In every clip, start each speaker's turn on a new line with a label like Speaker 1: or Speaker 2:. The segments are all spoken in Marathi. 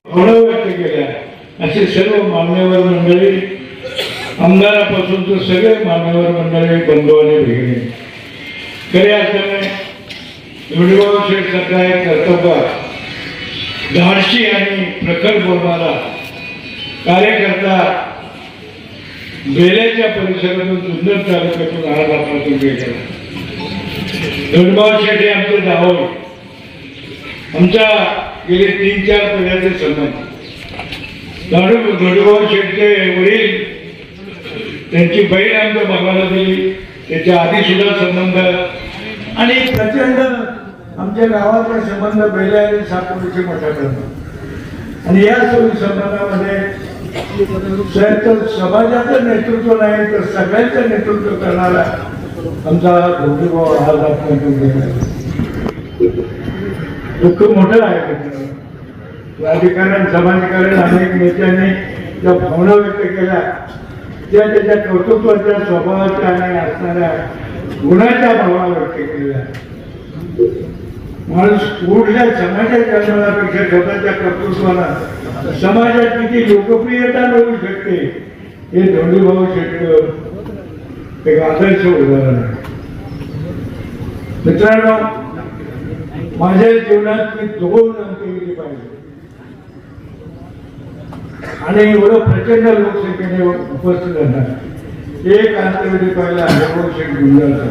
Speaker 1: भावना व्यक्त केल्या असे सर्व मान्यवर मंडळी, आमदारापासून तर सगळे मान्यवर मंडळी, बंधू आणि भगिनी, खऱ्या अर्थाने जोडीभाऊ शेठ सारखा एक कर्तव्य धाडशी आणि प्रखर बोलणारा कार्यकर्ता बेल्याच्या परिसरातून सुंदर तालुक्यातून आज आपल्यातून गेला. जोडीभाऊ शेठ हे आमचे जावई, आमच्या गेले 3-4 पिढ्याचे संबंध. जोडीभाऊ शेठचे वडील, त्यांची बहीण आमच्या भागाला दिली, त्याच्या आधी सुद्धा संबंध आणि प्रचंड आमच्या गावाचा संबंध बेल्या आणि साकोलीशी मोठा करतो. आणि या सोयी संबंधामध्ये तर समाजाचं नेतृत्व नाही तर सगळ्यांचं नेतृत्व करणारा आमचा जोडीभाऊ आज आपण दुःख मोठं आहे. राजकारण, समाजकारण अनेक नेत्यांनी ज्या भावना व्यक्त केल्या त्या त्याच्या कर्तृत्वाच्या, स्वभावाच्या आणि असणाऱ्या गुणाच्या भावना व्यक्त केल्या. माणूस कुठल्या समाजात जन्मण्यापेक्षा स्वतःच्या कर्तृत्वाला समाजात किती लोकप्रियता मिळवू शकते हे जोडीभाऊ शेठ एक आदर्श उदाहरण आहे. मित्रांनो, माझ्या जीवनात मी 2 अंत्यविधी पाहिजे आणि एवढं प्रचंड लोकसंख्येने उपस्थित राहणार. एक अंत्यविधी पाहिला हरिभाऊ शेठ गुंजाळचा,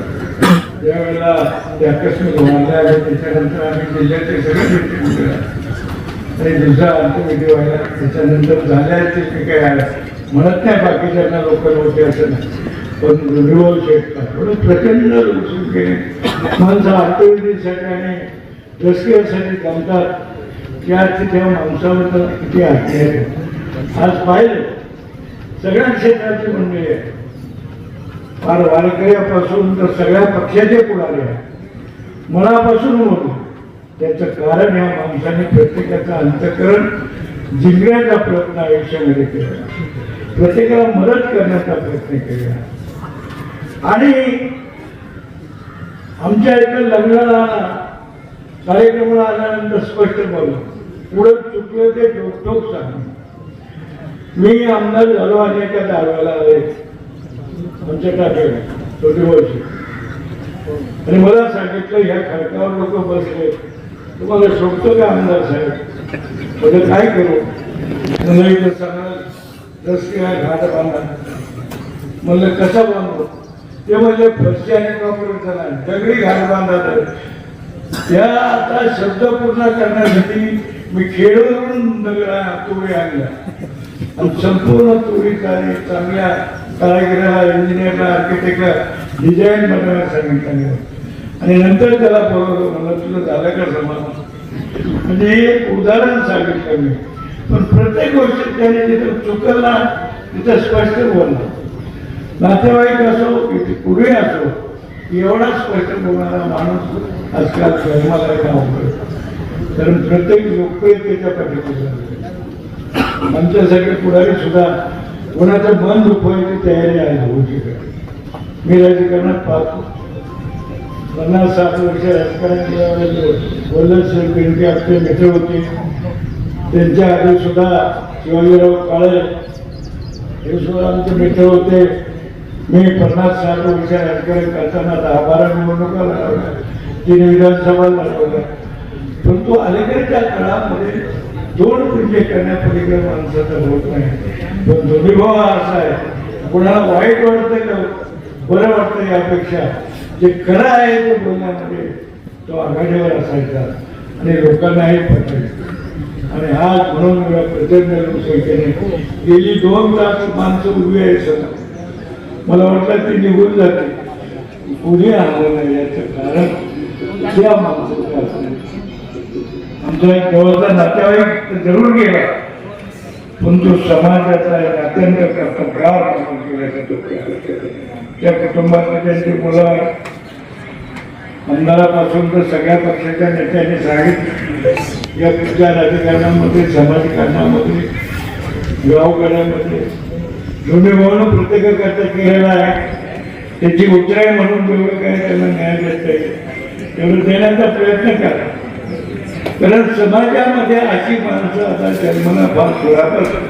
Speaker 1: ज्यावेळेला ते आकस्मिक वाढल्या आणि त्याच्यानंतर आम्ही जिल्ह्याचे सगळे नेते आणि दुसरा अंत्यविधी व्हायला त्याच्यानंतर झाल्याचे मी काय म्हणत नाही, बाकीच्यांना लोक नव्हते असं नाही, पण जोडीभाऊ शेठ थोडं प्रचंड लोकसंख्येने माणसं अंत्यविधीसाठी आणि दसक्रियासाठी जमतात की आज तिथे माणसावर किती हत्या आहे. आज पाहिलं सगळ्या क्षेत्राची मंडळी आहे, फार वारकऱ्यापासून तर सगळ्या पक्षाचे पुढारी आहे, मनापासून होतो. त्याचं कारण या माणसाने प्रत्येकाचं अंतःकरण जिंकण्याचा प्रयत्न आयुष्यामध्ये केला, प्रत्येकाला मदत करण्याचा प्रयत्न केला. आणि आमच्या इथं लग्नाला कार्यक्रमाला आल्यानंतर स्पष्ट बोललो, पुढे चुकलं ते ठोक सांग. मी आमदार झालो आणि एका दाव्याला आले आमच्या टाकेला जोडीभाऊ शेठ, आणि मला सांगितलं ह्या खडकावर लोक बसले, तुम्हाला शोधतो का आमदार साहेब? म्हणजे काय करू? मला इथं सांगा 10 घाट बांधा. म्हणलं कसा बांधतो? ते म्हणजे फरशी आणि कापड चला दगडी घाट बांधा. त्या आता शब्द पूर्ण करण्यासाठी मी खेळून तुरी आणल्या आणि संपूर्ण तुरी चांगल्या कारागिराला, इंजिनियरला, आर्किटेक्टला डिझाईन बनवायला सांगितलं आणि नंतर त्याला बोलवलं. मला तुला झालं का समाज? म्हणजे एक उदाहरण सांगितलं मी, पण प्रत्येक गोष्टीत त्याने जिथं चुकला तिथं स्पष्ट बोलला. नातेवाईक असो की पुढे असो, एवढा स्पष्ट बोलणारा माणूस आजकाल जन्माला अवघड, कारण प्रत्येक लोकप्रियतेच्या पाठीमागे आमच्यासारखे पुढारी सुद्धा कोणाचं मन दुखवायची तयारी आहे होऊ शकत. मी राजकारणात पाहतो 50-60 वर्ष राजकारण केल्यावर वल्लभ बेंडके आपले मित्र होते, त्यांच्या आधी सुद्धा शिवाजीराव काळे हे सुद्धा आमचे मित्र होते. मी 50-60 वर्ष राजकारण करताना 10-12 निवडणुका लढवल्या, 3 विधानसभा लढवल्या. परंतु अलीकडच्या काळामध्ये 2 पिढी करण्यापलीकडे माणसाचा होत नाही. पण जोडीभाऊ असा आहे, कोणाला वाईट वाटतं का बरं वाटतं यापेक्षा जे खरं आहे ते बोलण्यामध्ये तो आघाडीवर असायचा आणि लोकांनाही पटायचं. आणि आज म्हणून प्रचंड लोकसंख्येने गेली 2 तास माणसं उभी आहे सगळं. मला वाटलं ती निघून जाते, पुढे आलं नाही. याचं कारण त्या माणसाचं असं. आमचा एक जवळचा नातेवाईक जरूर गेला, पण तो समाजाचा अत्यंत कर्तव्यगार त्या कुटुंबातल्या त्यांची मुलं आमदारापासून तर सगळ्या पक्षाच्या नेत्यांनी सांगितलं या पुढच्या राजकारणामध्ये, समाजकारणामध्ये, गावकऱ्यांमध्ये जोडीभाऊनं प्रत्येकाकरता केलेला आहे. त्याची उतराई म्हणून जेवढं काय त्यांना न्याय देता येईल तेवढं देण्याचा प्रयत्न करा. कारण समाजामध्ये अशी माणसं आता जन्मना फार थोडापासून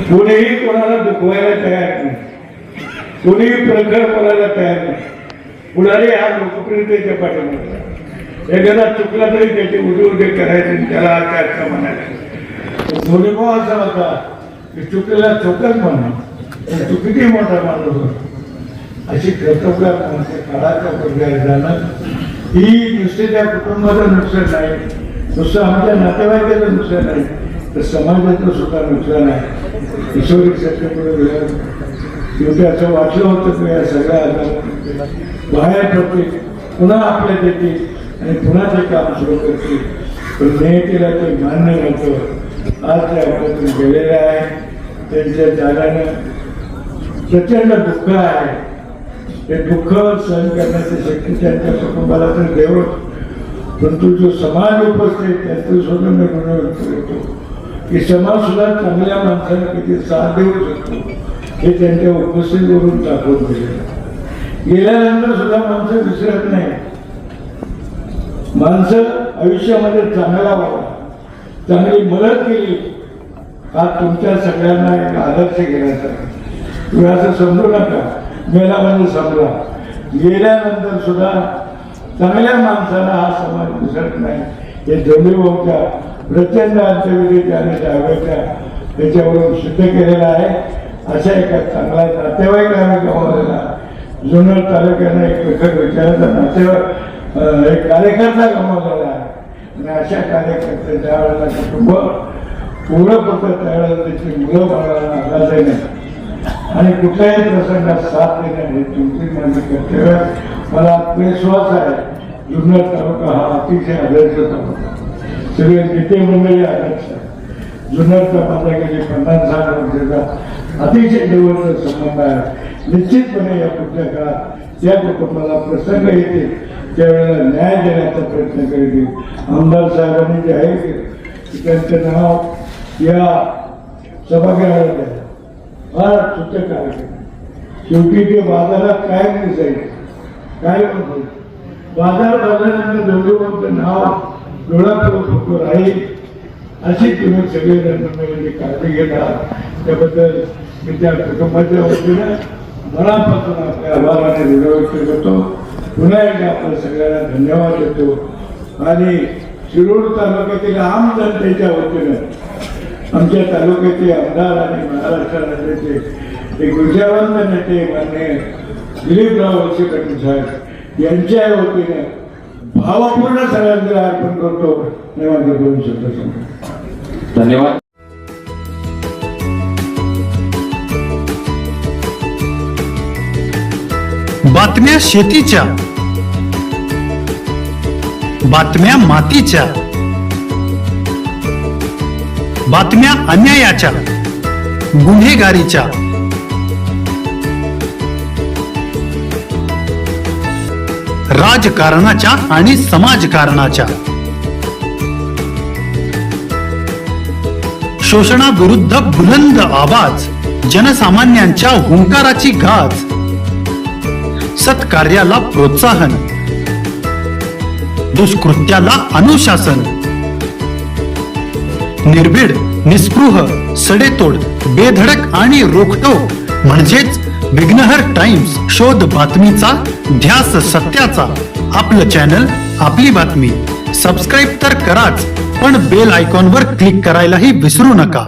Speaker 1: कोणीही कोणाला दुखवायला तयार नाही, कोणीही प्रखर बोलायला तयार नाही. पुढारी हा लोकप्रियतेच्या पाठीमागे एखादा चुकला तरी त्याची उडी करायचे आणि त्याला त्याचा म्हणायचं. धोनी भाऊ असा होता की चुकलेला चुकच म्हणा, तू किती मोठा माणूस होता. अशी कर्तव्य माणसं काळाच्या पडद्यावर जाणं ही नुसते त्या कुटुंबाचं नुकसान नाही, नुसतं आमच्या नातेवाईकाचं नुकसान नाही, तर समाजाचं सुद्धा नुकसान आहे. ईश्वरी सत्तेपुढे गेलं शेवटी असं वाटलं होतं की या सगळ्या आजार बाहेर पडते, पुन्हा आपल्या देतील आणि पुन्हा ते काम सुरू करतील. पण नियतीला ते मान्य नव्हतं. आज ते आपल्यातून गेलेले आहे. त्यांच्या जाण्यानं प्रचंड दुःख आहे. ते दुःख सहन करण्याची शक्ती त्यांच्या कुटुंबाला तर देवच, परंतु जो समाज उपस्थित त्याचं सुद्धा मी गुण व्यक्त करतो की समाज सुद्धा चांगल्या माणसाला किती साथ देऊ शकतो हे त्यांच्या उपस्थितीवरून दाखवून दिलेलं. गेल्यानंतर सुद्धा माणसं विसरत नाही. माणसं आयुष्यामध्ये चांगला व्हावा, चांगली मदत केली हा तुमच्या सगळ्यांना एक आदर्श घेण्याचा. तुम्ही असं समजू नका मेला म्हणजे समजा. गेल्यानंतर सुद्धा चांगल्या माणसाला हा समाज विसरत नाही. हे धोनी भाऊच्या प्रचंड अंत्यविधीच्या आणि डाव्याच्या त्याच्यावरून सिद्ध केलेलं आहे. अशा एका चांगला नातेवाईक आम्ही गमावलेला. जुन्नर तालुक्यानं एक प्रखर विचाराचा नातेवाईक एक कार्यकर्ता गमावलेला आहे. आणि अशा कार्यकर्ते ज्या वेळेला कुटुंब पूर्ण पडतं त्यावेळेला त्याची मुलं बाळाला आघात नाही आणि कुठल्याही प्रसंगात साथ देणं हे तुमची माझी कर्तव्य. मला विश्वास आहे जुन्नर तालुका हा अतिशय आदर्श तालुका, सगळे नेते मंडळी आदर्श आहे. जुन्नरचा माझा गेली 50-60 वर्षाचा अतिशय जवळचा संबंध आहे. निश्चितपणे या पुढच्या काळात या कुटुंबाला प्रसंग येतील त्यावेळेला न्याय देण्याचा प्रयत्न करील. आमदार साहेबांनी जाहीर केलं की त्यांचं नाव या सभागृहात द्या. फार सूचक कार्यक्रम. शेवटी ते बाजारात काय दिसायचं काय होईल. बाजार भरल्यानंतर दोघांचं नाव डोळ्यापुढे राहील अशी तुम्ही सगळेजण काळजी घेतात. त्याबद्दल मी त्या कुटुंबाच्या वतीनं मनापासून आपल्या आभाराने ऋण व्यक्त करतो. पुन्हा एकदा आपल्या सगळ्यांना धन्यवाद देतो. आणि शिरूर तालुक्यातील आम जनतेच्या वतीनं आमच्या तालुक्याचे आमदार आणि महाराष्ट्र राज्याचे एक विचारवंत नेते माननीय दिलीपराव वळसे पाटील साहेब यांच्या वतीने भावपूर्ण सगळ्यांना अर्पण करतो. माझे 2 शब्द सांगतो.
Speaker 2: धन्यवाद.
Speaker 3: बातम्या शेतीच्या, बातम्या मातीच्या, बातम्या अन्यायाच्या, गुन्हेगारीच्या, राजकारणाच्या आणि समाजकारणाच्या, शोषणाविरुद्ध बुलंद आवाज, जनसामान्यांच्या हुंकाराची गाज, सत्कार्याला प्रोत्साहन, दुष्कृत्याला अनुशासन, निर्भीड, निस्पृह, सडेतोड, बेधडक आणि रोखटोक म्हणजेच विघ्नहर टाइम्स. शोध बातमीचा, ध्यास सत्याचा. आपलं चॅनल, आपली बातमी. सबस्क्राईब तर कराच, पण बेल आयकॉनवर क्लिक करायलाही विसरू नका.